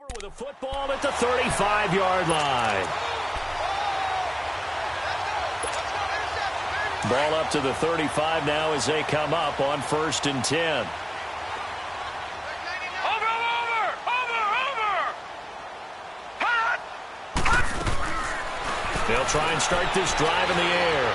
With a football at the 35-yard line. Ball up to the 35 now as they come up on 1st and 10. They'll try and start this drive in the air.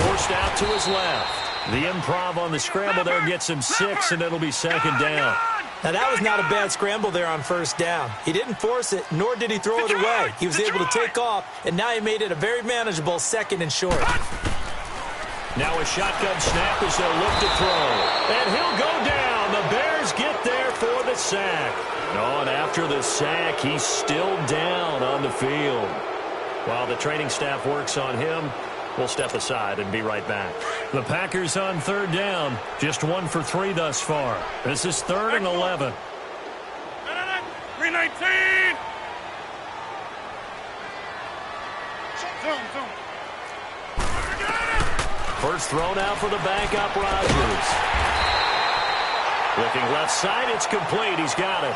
Forced out to his left. The improv on the scramble there gets him 6, and it'll be 2nd down. Now, that was not a bad scramble there on 1st down. He didn't force it, nor did he throw it away. He was able to take off, and now he made it a very manageable 2nd and short. Now a shotgun snap as they'll look to throw. And he'll go down. The Bears get there for the sack. Oh, and after the sack, he's still down on the field. While the training staff works on him, we'll step aside and be right back. The Packers on 3rd down. Just 1 for 3 thus far. This is 3rd and 11. 319. First thrown out for the backup, Rodgers. Looking left side, it's complete. He's got it.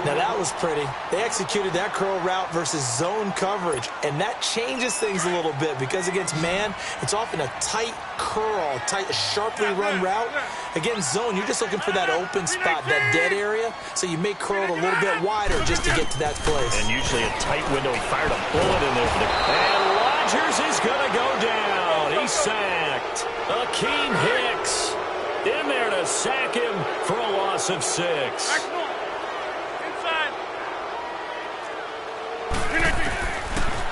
Now, that was pretty. They executed that curl route versus zone coverage, and that changes things a little bit because against man, it's often a tight curl, sharply run route. Against zone, you're just looking for that open spot, that dead area, so you may curl it a little bit wider just to get to that place. And usually a tight window. He fired a bullet in there. And Rodgers is going to go down. He's sacked. Akeem Hicks in there to sack him for a loss of 6.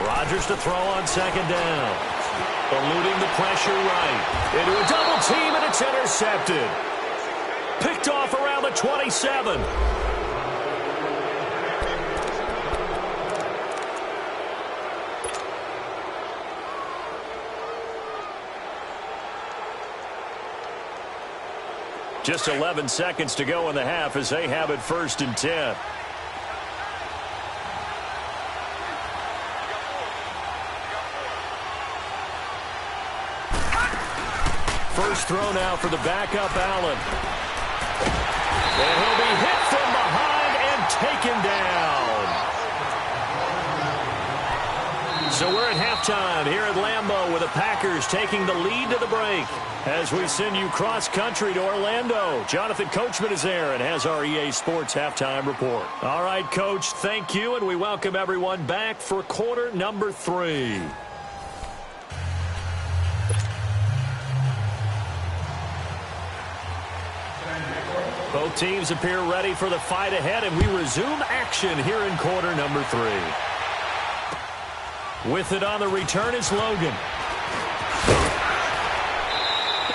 Rodgers to throw on 2nd down. Eluding the pressure right. Into a double team, and it's intercepted. Picked off around the 27. Just 11 seconds to go in the half as they have it 1st and 10. First throw now for the backup, Allen. And he'll be hit from behind and taken down. So we're at halftime here at Lambeau with the Packers taking the lead to the break. As we send you cross-country to Orlando, Jonathan Coachman is there and has our EA Sports halftime report. All right, Coach, thank you, and we welcome everyone back for quarter number 3. Both teams appear ready for the fight ahead, and we resume action here in quarter number 3. With it on the return is Logan.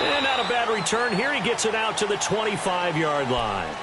And not a bad return here. He gets it out to the 25-yard line.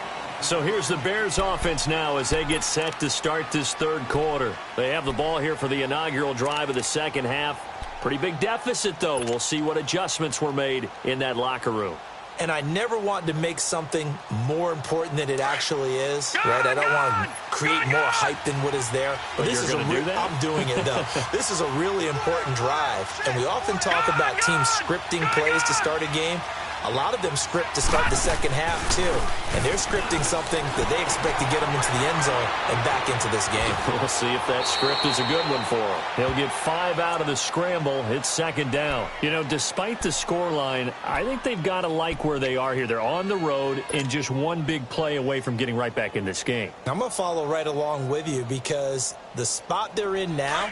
So here's the Bears offense now as they get set to start this 3rd quarter. They have the ball here for the inaugural drive of the 2nd half. Pretty big deficit, though. We'll see what adjustments were made in that locker room. And I never want to make something more important than it actually is, right? I don't want to create more hype than what is there. But this is going to do that? I'm doing it, though. This is a really important drive. And we often talk about teams scripting plays to start a game. A lot of them script to start the 2nd half, too. And they're scripting something that they expect to get them into the end zone and back into this game. We'll see if that script is a good one for him. He'll get 5 out of the scramble. It's 2nd down. You know, despite the scoreline, I think they've got to like where they are here. They're on the road and just one big play away from getting right back in this game. I'm going to follow right along with you because the spot they're in now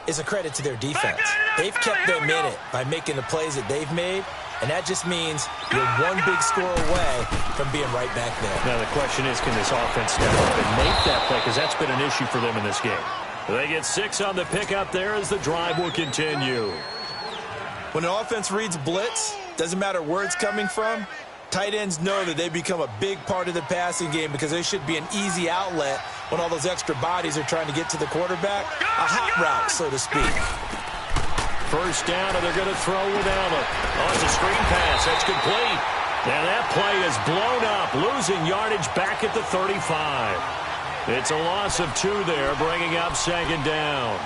is a credit to their defense. They've kept them in it by making the plays that they've made. And that just means you're one big score away from being right back there. Now, the question is, can this offense step up and make that play? Because that's been an issue for them in this game. They get 6 on the pickup there as the drive will continue. When an offense reads blitz, doesn't matter where it's coming from, tight ends know that they become a big part of the passing game because they should be an easy outlet when all those extra bodies are trying to get to the quarterback. A hot route, so to speak. First down, and they're going to throw with Allen. Oh, it's a screen pass. That's complete. And that play is blown up, losing yardage back at the 35. It's a loss of 2 there, bringing up 2nd down.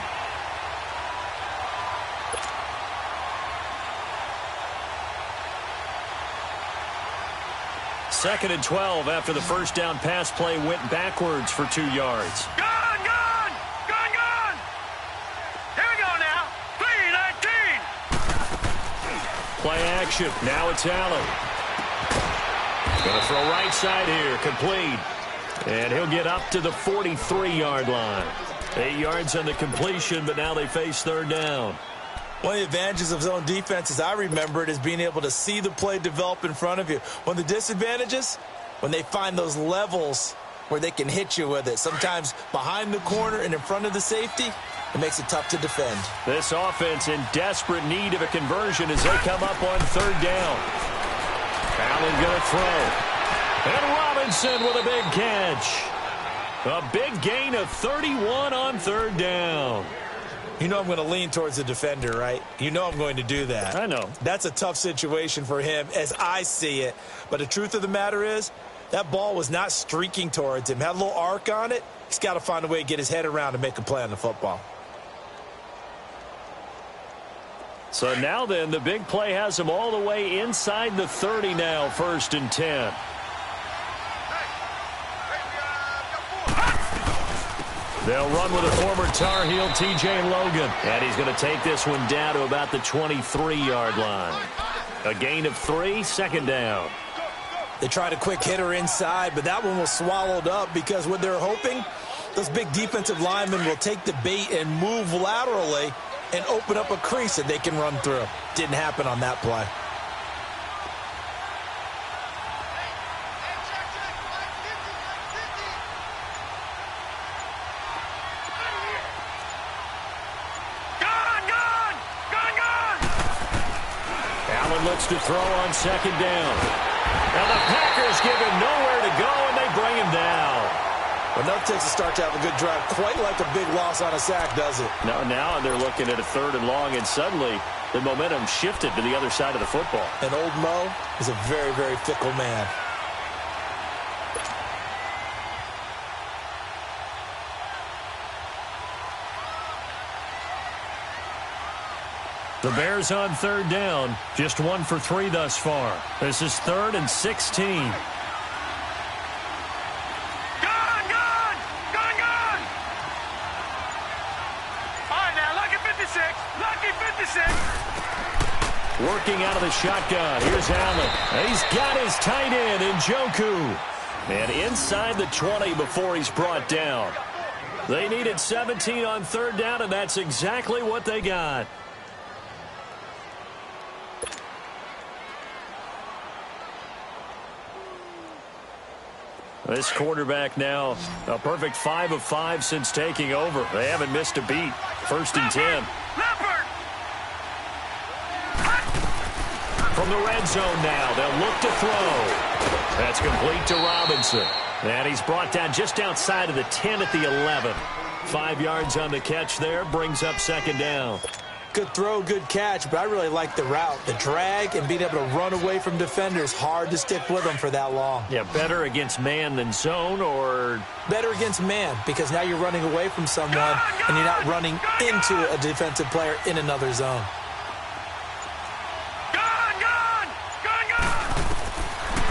2nd and 12 after the first down pass play went backwards for 2 yards. Gone! Here we go now. 3-19. Play action. Now it's Allen. Going to throw right side here. Complete. And he'll get up to the 43-yard line. 8 yards on the completion, but now they face 3rd down. One of the advantages of zone defense, as I remember it, is being able to see the play develop in front of you. One of the disadvantages, when they find those levels where they can hit you with it. Sometimes behind the corner and in front of the safety, it makes it tough to defend. This offense in desperate need of a conversion as they come up on 3rd down. Allen going to throw. And Robinson with a big catch. A big gain of 31 on 3rd down. You know I'm going to lean towards the defender, right? You know I'm going to do that. I know. That's a tough situation for him as I see it. But the truth of the matter is, that ball was not streaking towards him. Had a little arc on it. He's got to find a way to get his head around and make a play on the football. So now then, the big play has him all the way inside the 30 now, 1st and 10. They'll run with a former Tar Heel, T.J. Logan. And he's going to take this one down to about the 23-yard line. A gain of 3, 2nd down. They tried a quick hitter inside, but that one was swallowed up because what they're hoping, those big defensive linemen will take the bait and move laterally and open up a crease that they can run through. Didn't happen on that play. Looks to throw on 2nd down. And the Packers give him nowhere to go, and they bring him down. Well, enough takes to start to have a good drive. Quite like a big loss on a sack, does it? Now they're looking at a 3rd and long, and suddenly the momentum shifted to the other side of the football. And old Mo is a very, very fickle man. The Bears on 3rd down, just 1 for 3 thus far. This is 3rd and 16. Gone! All right, now, lucky 56. Lucky 56. Working out of the shotgun. Here's Allen. He's got his tight end, Njoku. And inside the 20 before he's brought down. They needed 17 on 3rd down, and that's exactly what they got. This quarterback now a perfect 5 of 5 since taking over. They haven't missed a beat. 1st and 10. From the red zone now, they'll look to throw. That's complete to Robinson. And he's brought down just outside of the 10 at the 11. 5 yards on the catch there, brings up 2nd down. Good throw, good catch, but I really like the route. The drag and being able to run away from defenders. Hard to stick with them for that long. Yeah, better against man than zone, or? Better against man, because now you're running away from someone and you're not running into a defensive player in another zone.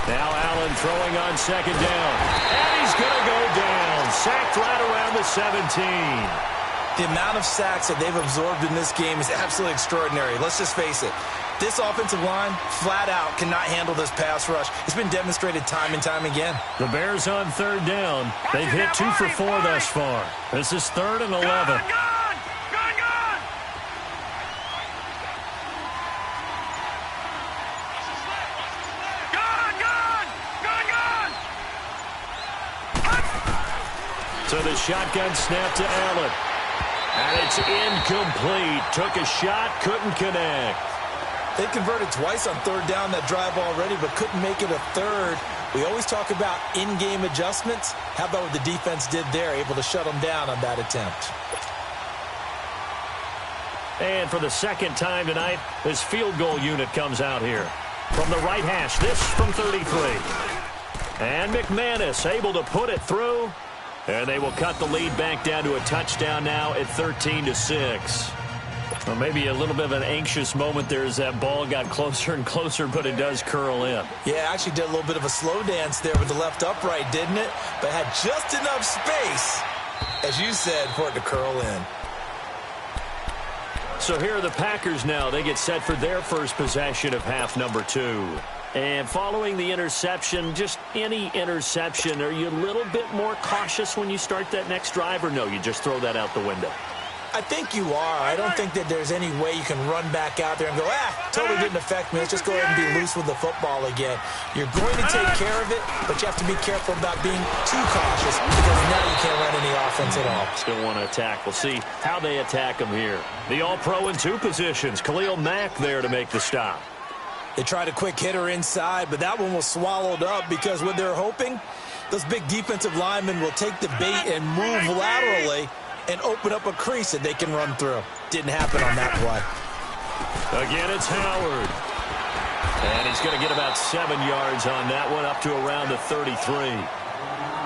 Now Allen throwing on 2nd down. And he's going to go down. Sacked right around the 17. The amount of sacks that they've absorbed in this game is absolutely extraordinary. Let's just face it. This offensive line, flat out, cannot handle this pass rush. It's been demonstrated time and time again. The Bears on 3rd down. They've hit 2 for 4 thus far. This is 3rd and 11. So the shotgun snap to Allen. And it's incomplete. Took a shot, couldn't connect. They converted twice on 3rd down that drive already, but couldn't make it a 3rd. We always talk about in-game adjustments. How about what the defense did there, able to shut them down on that attempt? And for the 2nd time tonight, this field goal unit comes out here. From the right hash, this from 33. And McManus able to put it through. And they will cut the lead back down to a touchdown now at 13-6. Well, maybe a little bit of an anxious moment there as that ball got closer and closer, but it does curl in. Yeah, actually did a little bit of a slow dance there with the left upright, didn't it? But had just enough space, as you said, for it to curl in. So here are the Packers now. They get set for their first possession of half number 2. And following the interception, just any interception, are you a little bit more cautious when you start that next drive, or no, you just throw that out the window? I think you are. I don't think that there's any way you can run back out there and go, totally didn't affect me. Let's just go ahead and be loose with the football again. You're going to take care of it, but you have to be careful about being too cautious because now you can't run any offense at all. Still want to attack. We'll see how they attack him here. The All-Pro in 2 positions. Khalil Mack there to make the stop. They tried a quick hitter inside, but that one was swallowed up because what they're hoping, those big defensive linemen will take the bait and move laterally and open up a crease that they can run through. Didn't happen on that play. Again, it's Howard. And he's going to get about 7 yards on that one, up to around the 33.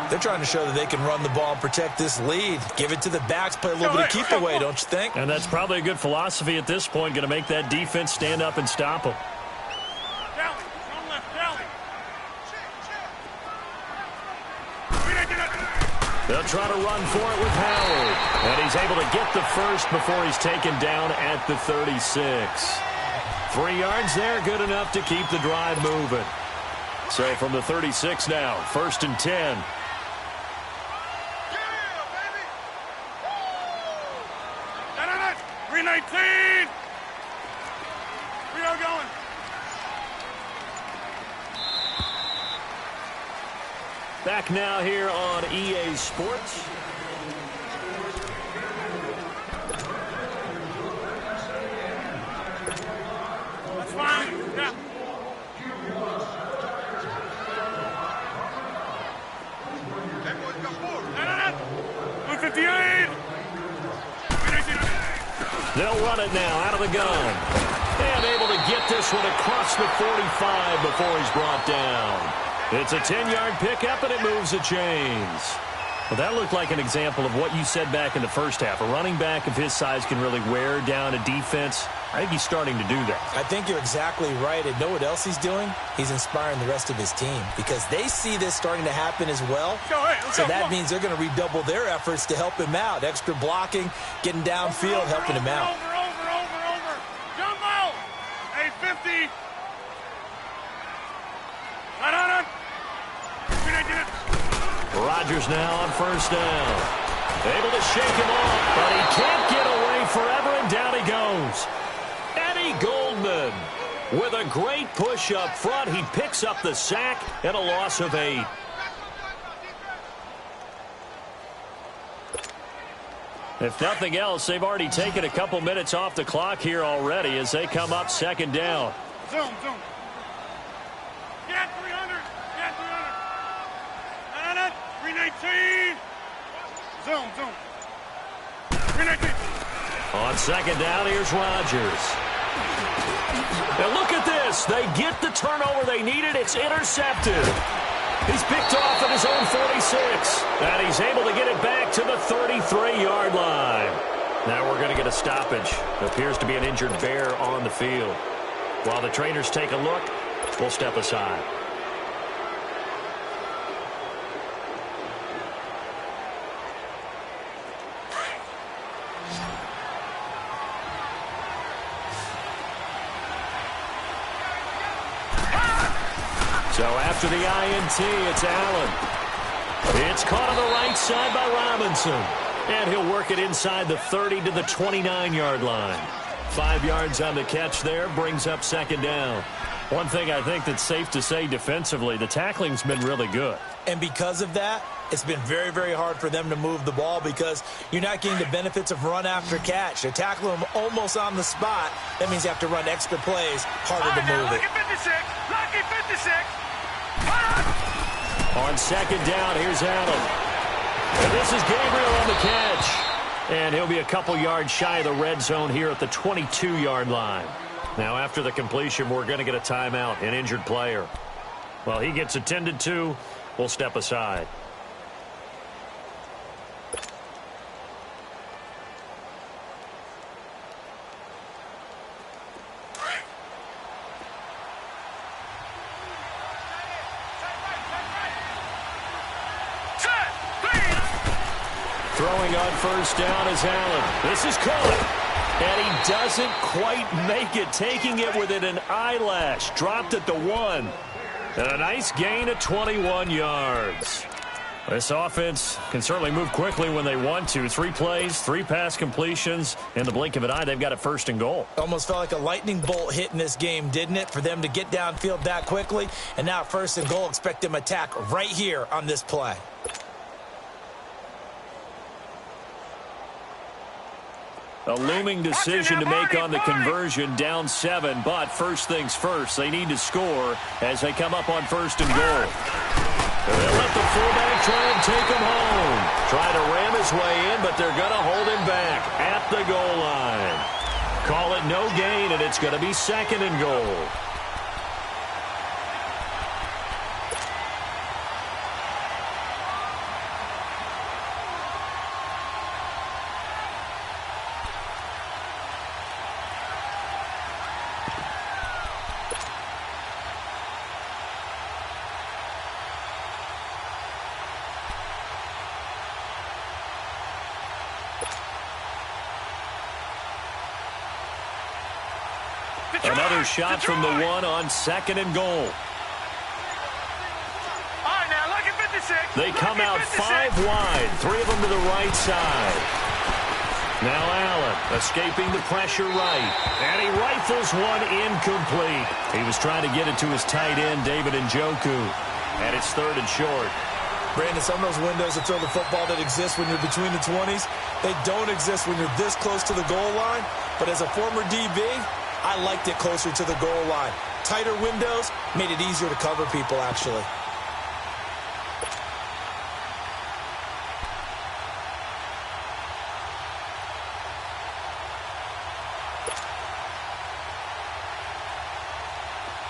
They're trying to show that they can run the ball and protect this lead. Give it to the backs, play a little bit of keep away, don't you think? And that's probably a good philosophy at this point, going to make that defense stand up and stop them. They'll try to run for it with Howard. And he's able to get the first before he's taken down at the 36. 3 yards there, good enough to keep the drive moving. So from the 36 now, 1st and 10. Yeah, 319. We are going. Back now here on EA Sports. That's fine. Yeah. No. 158. They'll run it now out of the gun. And able to get this one across the 45 before he's brought down. It's a 10-yard pickup, and it moves the chains. Well, that looked like an example of what you said back in the first half. A running back of his size can really wear down a defense. I think he's starting to do that. I think you're exactly right. And know what else he's doing? He's inspiring the rest of his team because they see this starting to happen as well. So that means they're going to redouble their efforts to help him out. Extra blocking, getting downfield, helping him out. Over. Jumbo. 850. Rodgers now on 1st down. Able to shake him off, but he can't get away forever, and down he goes. Eddie Goldman with a great push up front. He picks up the sack and a loss of 8. If nothing else, they've already taken a couple minutes off the clock here already as they come up 2nd down. Zoom. Get 300. 319. Zoom. 319. On 2nd down, here's Rodgers. Now look at this. They get the turnover they needed. It's intercepted. He's picked off at his own 46. And he's able to get it back to the 33-yard line. Now we're going to get a stoppage. It appears to be an injured Bear on the field. While the trainers take a look, we'll step aside. So after the INT, it's Allen. It's caught on the right side by Robinson. And he'll work it inside the 30 to the 29-yard line. 5 yards on the catch there, brings up 2nd down. One thing I think that's safe to say defensively, the tackling's been really good. And because of that, it's been very, very hard for them to move the ball because you're not getting the benefits of run after catch. They're tackling them almost on the spot. That means you have to run extra plays, harder to move it. Lucky 56. On 2nd down, here's Allen. And this is Gabriel on the catch. And he'll be a couple yards shy of the red zone here at the 22-yard line. Now, after the completion, we're going to get a timeout, an injured player. While he gets attended to, we'll step aside. Throwing on first down is Allen. This is caught. And he doesn't quite make it, taking it within an eyelash. Dropped at the 1. And a nice gain of 21 yards. This offense can certainly move quickly when they want to. 3 plays, 3 pass completions. In the blink of an eye, they've got a 1st and goal. Almost felt like a lightning bolt hit in this game, didn't it? For them to get downfield that quickly. And now 1st and goal, expect them to attack right here on this play. A looming decision to make on the conversion, down 7, but first things first, they need to score as they come up on 1st and goal. They'll let the fullback try and take him home. Try to ram his way in, but they're going to hold him back at the goal line. Call it no gain, and it's going to be 2nd and goal. Another shot from the 1 on 2nd and goal. All right, now, look at 56. They come out 5 wide, 3 of them to the right side. Now Allen escaping the pressure right, and he rifles one incomplete. He was trying to get it to his tight end, David Njoku, and it's 3rd and short. Brandon, some of those windows to throw the football that exist when you're between the 20s, they don't exist when you're this close to the goal line. But as a former DB, I liked it closer to the goal line. Tighter windows made it easier to cover people, actually.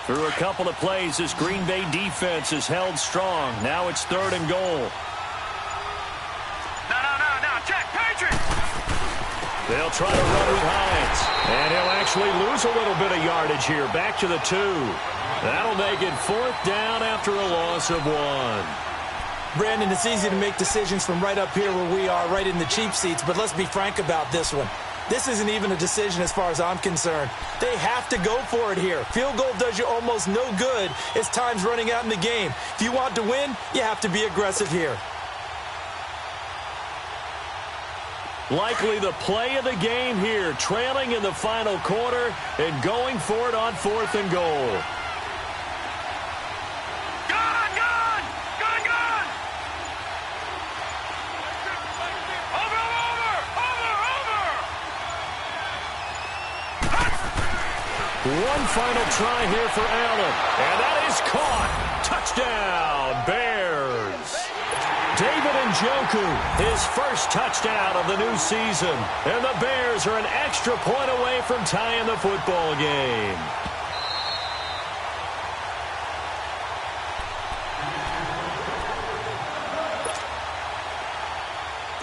Through a couple of plays, this Green Bay defense is held strong. Now it's 3rd and goal. No, check, Patriots! They'll try to run with Hines. And he'll actually lose a little bit of yardage here. Back to the 2. That'll make it 4th down after a loss of 1. Brandon, it's easy to make decisions from right up here where we are, right in the cheap seats. But let's be frank about this one. This isn't even a decision as far as I'm concerned. They have to go for it here. Field goal does you almost no good as time's running out in the game. If you want to win, you have to be aggressive here. Likely the play of the game here, trailing in the final quarter and going for it on 4th and goal. Gone! Over! One final try here for Allen, and that is caught. Touchdown, Bears. David Njoku, his first touchdown of the new season. And the Bears are an extra point away from tying the football game.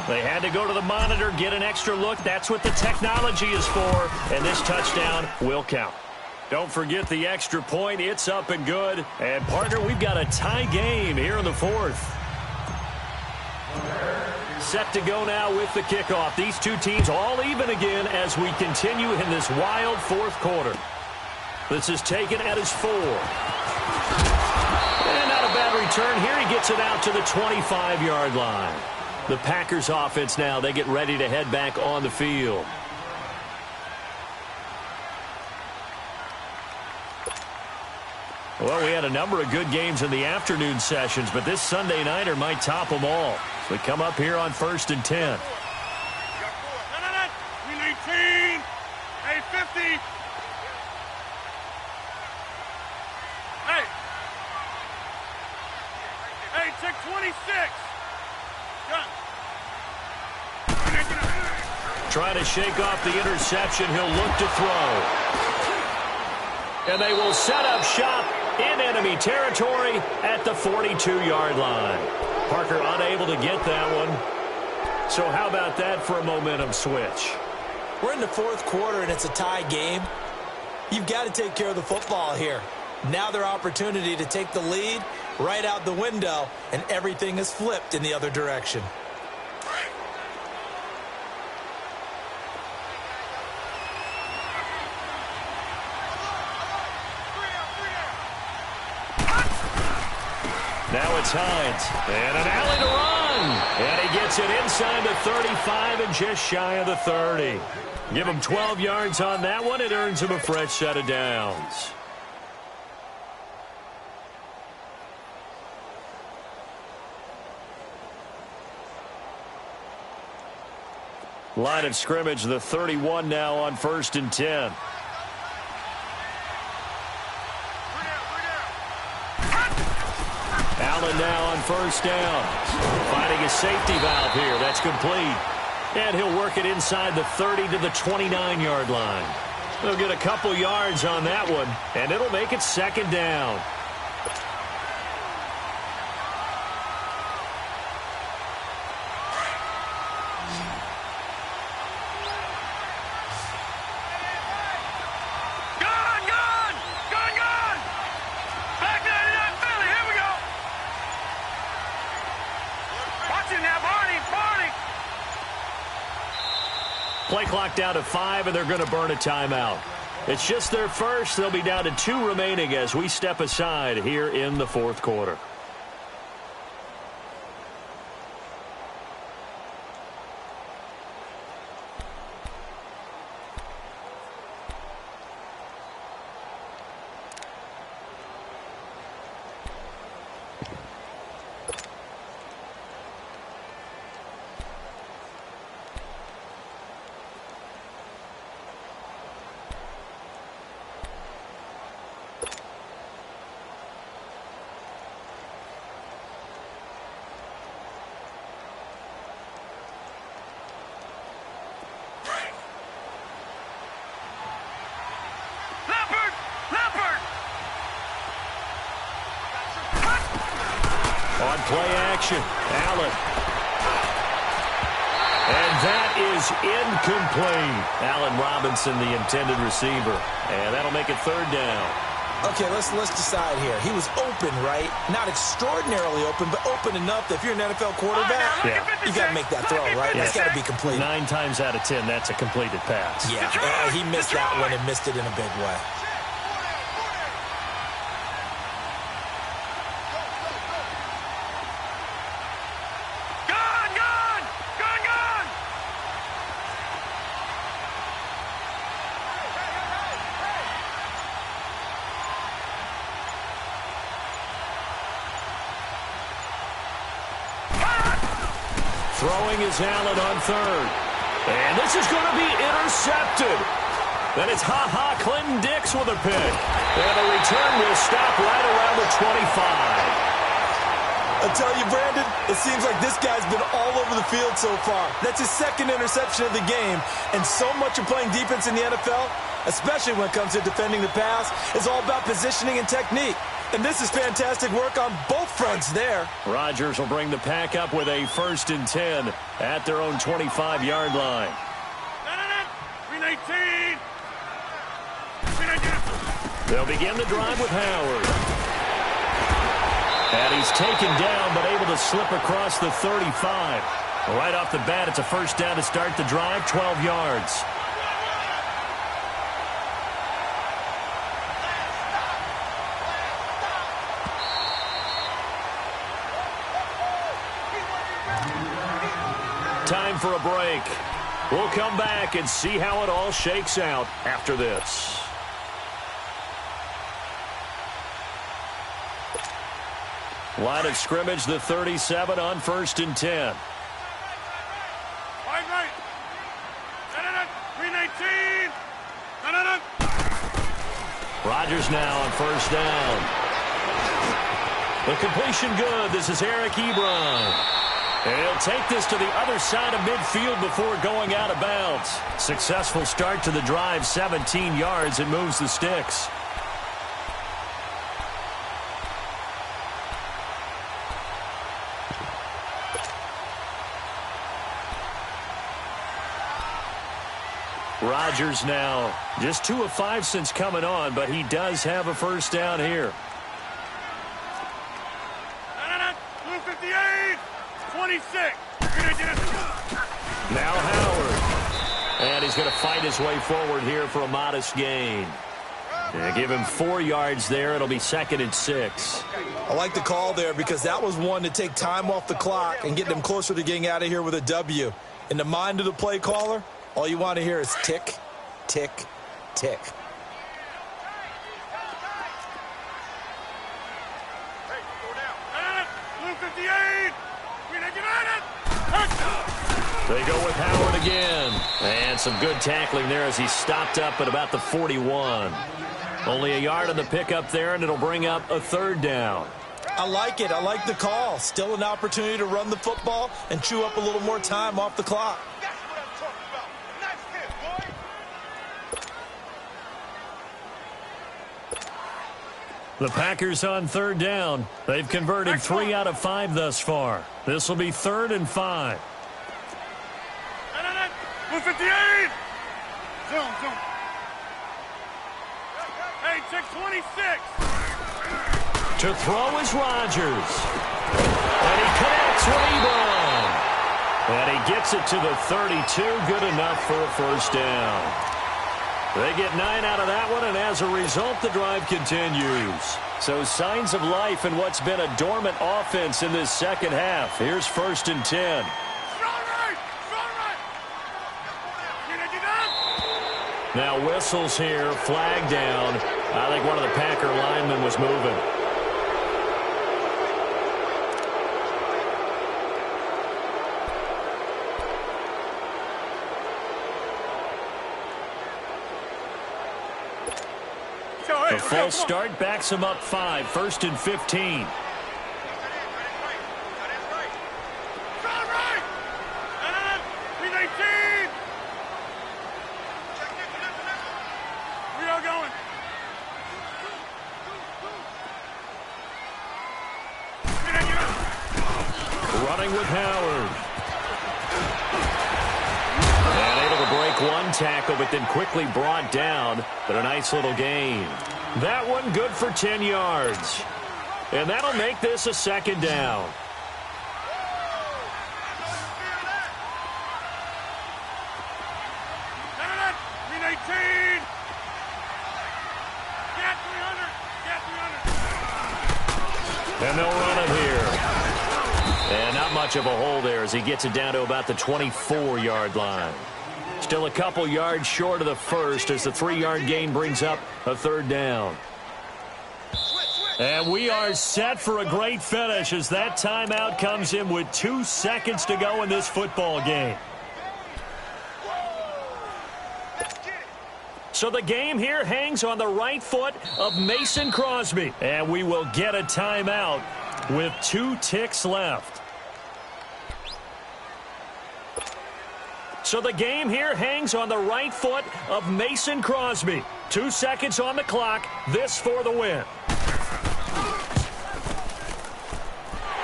They had to go to the monitor, get an extra look. That's what the technology is for. And this touchdown will count. Don't forget the extra point. It's up and good. And, partner, we've got a tie game here in the 4th. Set to go now with the kickoff. These two teams all even again as we continue in this wild 4th quarter. This is taken at his 4. And not a bad return here. He gets it out to the 25-yard line. The Packers offense now, they get ready to head back on the field. Well, we had a number of good games in the afternoon sessions, but this Sunday nighter might top them all. So we come up here on 1st and 10. No. We need team. Hey, 50. Hey, check 26. Gun. Trying to shake off the interception. He'll look to throw. And they will set up shop in enemy territory at the 42-yard line. Parker unable to get that one. So how about that for a momentum switch? We're in the 4th quarter, and it's a tie game. You've got to take care of the football here. Now their opportunity to take the lead right out the window, and everything is flipped in the other direction. Now it's Hines. And an alley to run. And he gets it inside the 35 and just shy of the 30. Give him 12 yards on that one. It earns him a fresh set of downs. Line of scrimmage, the 31 now on 1st and 10. Allen now on 1st down. Finding a safety valve here. That's complete. And he'll work it inside the 30 to the 29-yard line. They'll get a couple yards on that one, and it'll make it 2nd down. Play clock down to 5, and they're going to burn a timeout. It's just their first. They'll be down to 2 remaining as we step aside here in the 4th quarter. On play action, Allen. And that is incomplete. Allen Robinson, the intended receiver. And that'll make it 3rd down. Okay, let's decide here. He was open, right? Not extraordinarily open, but open enough that if you're an NFL quarterback, you got to make that throw, right? That's got to be completed. 9 times out of 10, that's a completed pass. Yeah, he missed that one and missed it in a big way. Throwing is Allen on 3rd. And this is going to be intercepted. Then it's Clinton Dix with a pick. And the return will stop right around the 25. I tell you, Brandon, it seems like this guy's been all over the field so far. That's his 2nd interception of the game. And so much of playing defense in the NFL, especially when it comes to defending the pass, is all about positioning and technique. And this is fantastic work on both fronts there. Rodgers will bring the pack up with a 1st and 10 at their own 25-yard line. 319. They'll begin the drive with Howard. And he's taken down, but able to slip across the 35. Right off the bat, it's a 1st down to start the drive, 12 yards. Time for a break. We'll come back and see how it all shakes out after this. Line of scrimmage, the 37 on 1st and 10. Wide right. 319. Rodgers now on 1st down. The completion good. This is Eric Ebron. And he'll take this to the other side of midfield before going out of bounds. Successful start to the drive, 17 yards, and moves the sticks. Rodgers now just 2 of 5 since coming on, but he does have a 1st down here. 258. 26. Now Howard. And he's going to fight his way forward here for a modest gain. Yeah, give him 4 yards there. It'll be 2nd and 6. I like the call there because that was one to take time off the clock and get them closer to getting out of here with a W. In the mind of the play caller, all you want to hear is tick, tick, tick. They go with Howard again. And some good tackling there as he stopped up at about the 41. Only a yard on the pickup there, and it'll bring up a 3rd down. I like it. I like the call. Still an opportunity to run the football and chew up a little more time off the clock. That's what I'm talking about. Nice hit, boy. The Packers on 3rd down. They've converted 3 out of 5 thus far. This will be 3rd and 5. 158. Zoom. Hey, 626. To throw is Rodgers. And he connects with Ebron. And he gets it to the 32. Good enough for a 1st down. They get 9 out of that one, and as a result, the drive continues. So signs of life in what's been a dormant offense in this second half. Here's 1st and 10. Now whistles here, flag down. I think one of the Packer linemen was moving. The false start backs him up 5, 1st and 15. Running with Howard. And able to break one tackle, but then quickly brought down. But a nice little gain. That one good for 10 yards. And that'll make this a 2nd down. And they'll run it here. And not much of a hole there as he gets it down to about the 24-yard line. Still a couple yards short of the 1st as the 3-yard gain brings up a 3rd down. And we are set for a great finish as that timeout comes in with 2 seconds to go in this football game. So the game here hangs on the right foot of Mason Crosby. And we will get a timeout with 2 ticks left. So the game here hangs on the right foot of Mason Crosby. 2 seconds on the clock. This for the win.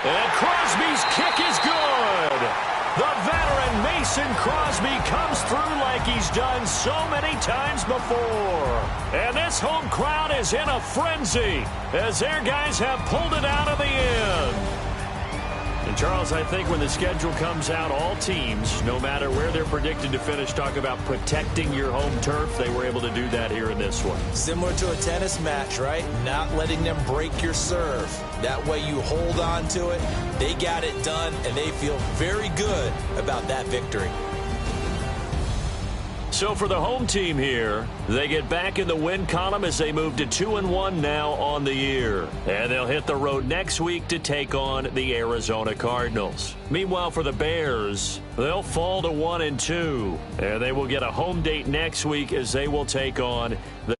And Crosby's kick is good. The veteran Mason Crosby comes through like he's done so many times before. And this home crowd is in a frenzy as their guys have pulled it out of the end. And Charles, I think when the schedule comes out, all teams, no matter where they're predicted to finish, talk about protecting your home turf. They were able to do that here in this one. Similar to a tennis match, right? Not letting them break your serve. That way you hold on to it. They got it done, and they feel very good about that victory. So for the home team here, they get back in the win column as they move to 2-1 now on the year. And they'll hit the road next week to take on the Arizona Cardinals. Meanwhile, for the Bears, they'll fall to 1-2. And they will get a home date next week as they will take on the